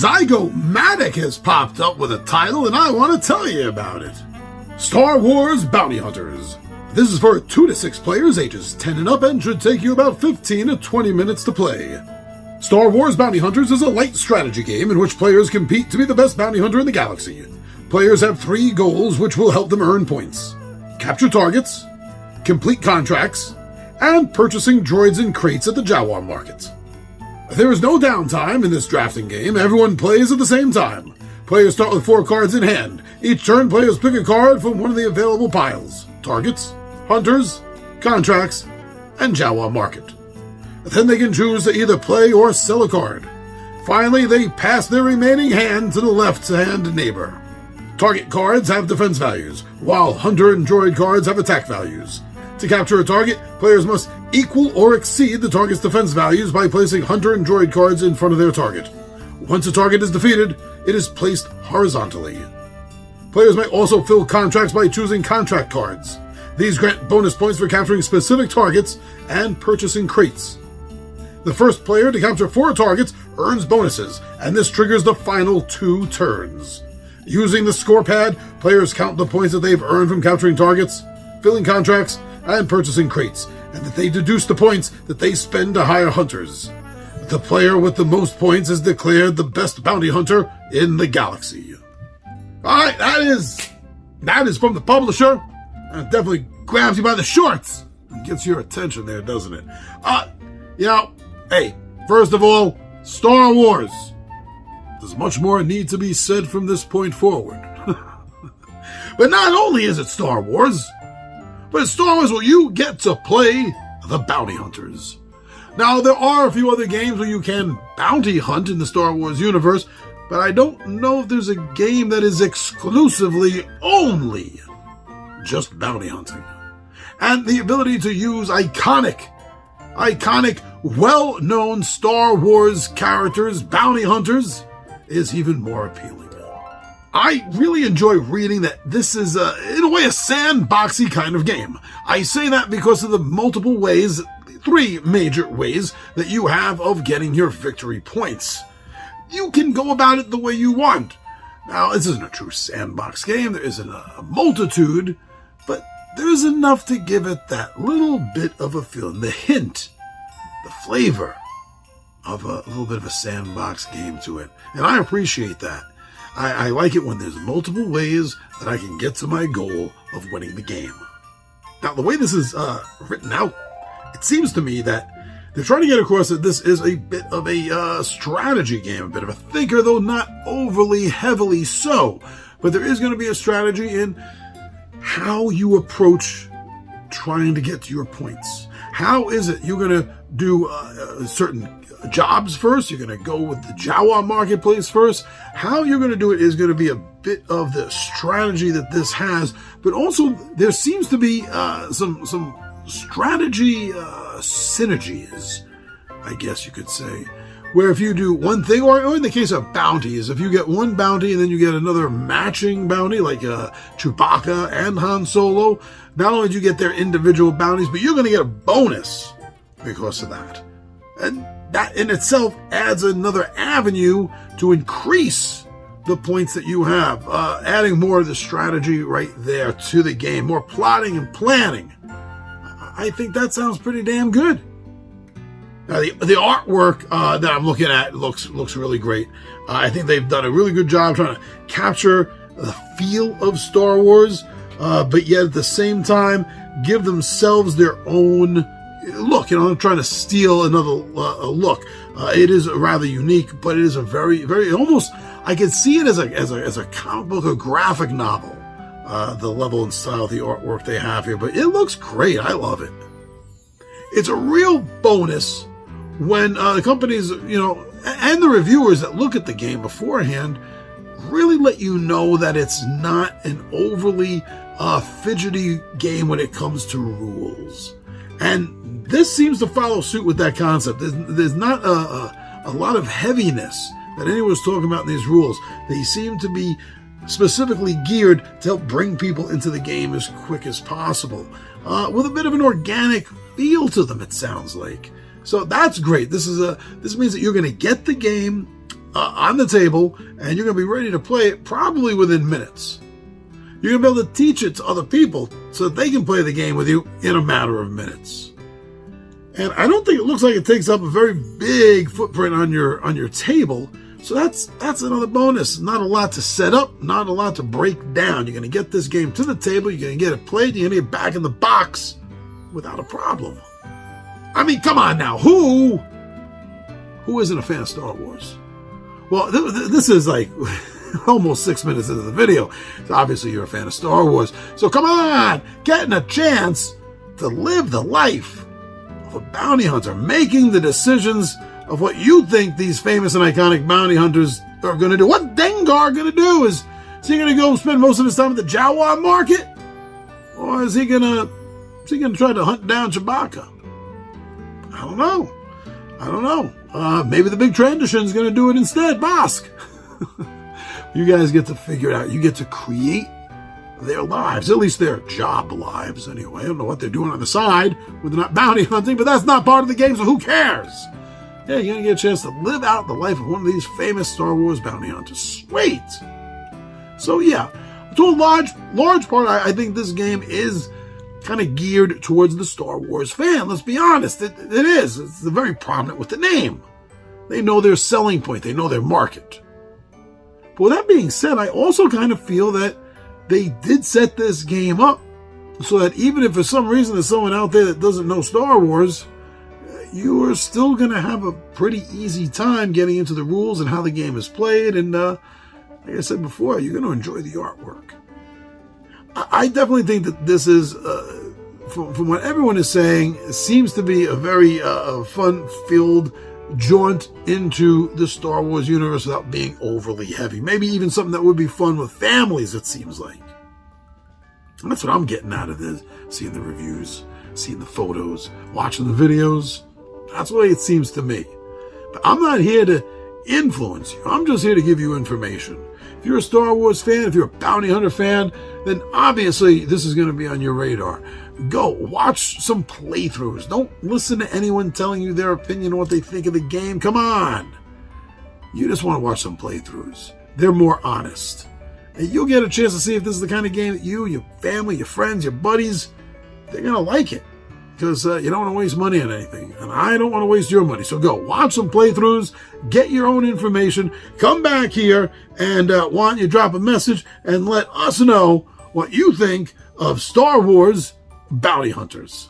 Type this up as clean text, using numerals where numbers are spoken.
Zygomatic has popped up with a title, and I want to tell you about it. Star Wars Bounty Hunters. This is for 2 to 6 players, ages 10 and up, and should take you about 15 to 20 minutes to play. Star Wars Bounty Hunters is a light strategy game in which players compete to be the best bounty hunter in the galaxy. Players have 3 goals which will help them earn points: capture targets, complete contracts, and purchasing droids and crates at the Jawa market. There is no downtime in this drafting game. Everyone plays at the same time. Players start with 4 cards in hand. Each turn, players pick a card from one of the available piles: targets, hunters, contracts, and Jawa market. Then they can choose to either play or sell a card. Finally, they pass their remaining hand to the left-hand neighbor. Target cards have defense values, while hunter and droid cards have attack values. To capture a target, players must equal or exceed the target's defense values by placing hunter and droid cards in front of their target. Once a target is defeated, it is placed horizontally. Players may also fill contracts by choosing contract cards. These grant bonus points for capturing specific targets and purchasing crates. The first player to capture 4 targets earns bonuses, and this triggers the final 2 turns. Using the score pad, players count the points that they've earned from capturing targets, filling contracts, and purchasing crates, and that they deduce the points that they spend to hire hunters. The player with the most points is declared the best bounty hunter in the galaxy. Alright, that is from the publisher. It definitely grabs you by the shorts and gets your attention there, doesn't it? Hey, first of all, Star Wars. There's much more need to be said from this point forward. But not only is it Star Wars, but it's Star Wars where you get to play the bounty hunters. Now, there are a few other games where you can bounty hunt in the Star Wars universe, but I don't know if there's a game that is exclusively only just bounty hunting. And the ability to use iconic, well-known Star Wars characters, bounty hunters, is even more appealing. I really enjoy reading that this is, in a way, a sandboxy kind of game. I say that because of the multiple ways, 3 major ways, that you have of getting your victory points. You can go about it the way you want. Now, this isn't a true sandbox game. There isn't a multitude, but there's enough to give it that little bit of a feeling, the hint, the flavor of a little bit of a sandbox game to it. And I appreciate that. I like it when there's multiple ways that I can get to my goal of winning the game. Now, the way this is written out, it seems to me that they're trying to get across that this is a bit of a strategy game, a bit of a thinker, though not overly heavily so. But there is going to be a strategy in how you approach trying to get to your points. How is it you're going to do certain jobs first? You're going to go with the Jawa marketplace first? How you're going to do it is going to be a bit of the strategy that this has, but also there seems to be some strategy synergies, I guess you could say, where if you do one thing, or in the case of bounties, if you get one bounty and then you get another matching bounty, like Chewbacca and Han Solo, not only do you get their individual bounties, but you're going to get a bonus because of that. And that in itself adds another avenue to increase the points that you have, adding more of the strategy right there to the game, more plotting and planning. I think that sounds pretty damn good. Now, the artwork that I'm looking at looks really great. I think they've done a really good job trying to capture the feel of Star Wars, but yet at the same time give themselves their own look. I'm trying to steal another look. It is rather unique, but it is a very, very almost. I could see it as a comic book or graphic novel. The level and style of the artwork they have here, but it looks great. I love it. It's a real bonus when the companies, and the reviewers that look at the game beforehand really let you know that it's not an overly fidgety game when it comes to rules. And this seems to follow suit with that concept. There's not a lot of heaviness that anyone's talking about in these rules. They seem to be specifically geared to help bring people into the game as quick as possible, with a bit of an organic feel to them, it sounds like. So that's great. This means that you're going to get the game on the table, and you're going to be ready to play it probably within minutes. You're going to be able to teach it to other people so that they can play the game with you in a matter of minutes. And I don't think it looks like it takes up a very big footprint on your table. So that's another bonus. Not a lot to set up, not a lot to break down. You're going to get this game to the table, you're going to get it played, you're going to get it back in the box without a problem. I mean, come on now. Who isn't a fan of Star Wars? Well, this is like almost 6 minutes into the video. So obviously you're a fan of Star Wars. So come on, getting a chance to live the life of a bounty hunter, making the decisions of what you think these famous and iconic bounty hunters are going to do. What Dengar going to do? Is he going to go spend most of his time at the Jawa market? Or is he going to try to hunt down Chewbacca? I don't know. Maybe the big transition is going to do it instead. Bosk. You guys get to figure it out. You get to create their lives, at least their job lives anyway. I don't know what they're doing on the side when they're not bounty hunting, but that's not part of the game, so who cares? Yeah, you're going to get a chance to live out the life of one of these famous Star Wars bounty hunters. Sweet! So yeah, to a large part, I think this game is kind of geared towards the Star Wars fan. Let's be honest, it is. It's very prominent with the name. They know their selling point. They know their market. But with that being said, I also kind of feel that they did set this game up so that even if for some reason there's someone out there that doesn't know Star Wars, you are still going to have a pretty easy time getting into the rules and how the game is played. And like I said before, you're going to enjoy the artwork. I definitely think that this is, from what everyone is saying, seems to be a very fun-filled jaunt into the Star Wars universe without being overly heavy. Maybe even something that would be fun with families, it seems like. And that's what I'm getting out of this. Seeing the reviews, seeing the photos, watching the videos. That's the way it seems to me. But I'm not here to influence you. I'm just here to give you information. If you're a Star Wars fan, if you're a bounty hunter fan, then obviously this is going to be on your radar. Go watch some playthroughs. Don't listen to anyone telling you their opinion on what they think of the game. Come on. You just want to watch some playthroughs. They're more honest. And you'll get a chance to see if this is the kind of game that you, your family, your friends, your buddies, they're going to like it. Because you don't want to waste money on anything. And I don't want to waste your money. So go watch some playthroughs, get your own information, come back here, and why don't you drop a message and let us know what you think of Star Wars Bounty Hunters.